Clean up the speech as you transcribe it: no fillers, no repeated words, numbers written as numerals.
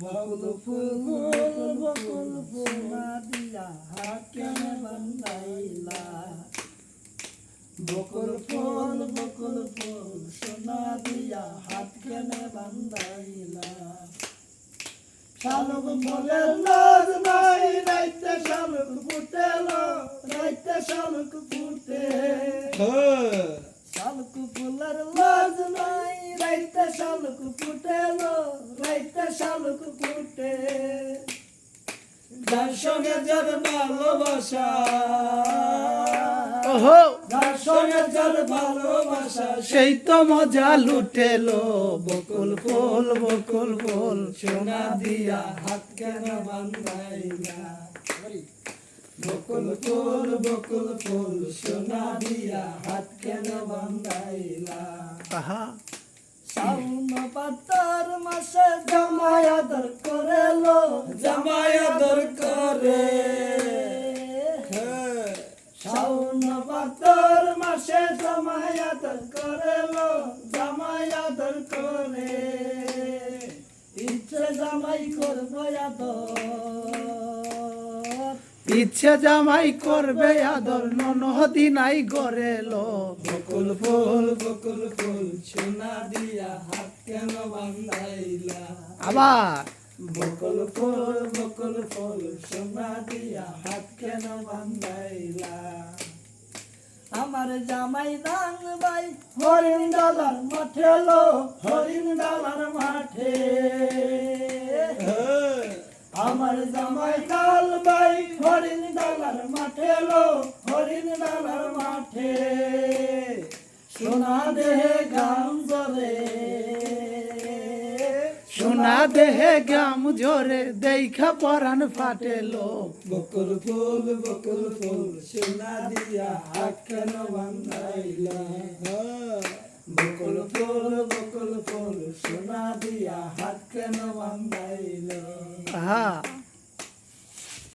বকুল ফুল বকুল ফুল সোনা দিয়া হাত কেন বান্ধাইলা বকুল ফুল সোনা দিয়া হাত কেন বান্ধাইলা শালুক ফুলের লাজ নাই রাইতে শালুক ফুটেলো রাইতে শালুক ফুটে শালুক ফুলের লাজ নাই রাইতে শালুক ফুটেলো রাইতে শালুক ফুটে যার সঙ্গে যার ভালোবাসা যার সঙ্গে যার ভালোবাসা সেই তো মজা লুটেলো বকুল ফুল সোনা দিয়া হাত কেন বান্ধাইলা বকুল ফুল সোনা দিয়া হাত কেন বান্ধাইলা শাওন পাতার মাসে জামাই আদর করেলো জামাই আদর করে শাওন পাতার মাসে জামাই আদর করেলো জামাই আদর করে ইচ্ছে জামাই করবে আদর ইচ্ছে জামাই করবে আদর ননহদি নাই গড়েলো বকুল ফুল সোনা দিয়া হাত কেন বান্ধাইলা আবার বকুল ফুল সোনা দিয়া হাত কেন বান্ধাইলা আমার জামাই দান ভাই হরিণ ডালার মাঠে লো হরিণ ডালার মাঠে আমার জামাই কাল ভাই হরিণ ডালার মাঠে লো হরিণ ডালার মাঠে সোনা দেহে গাম জরে সোনা দেহে গাম জরে দেখা পরাণ ফাটেলো বকুল ফুল সোনা দিয়া হাত কেন বান্ধাইলা বকুল ফুল সোনা দিয়া হাত কেন বান্ধাইলা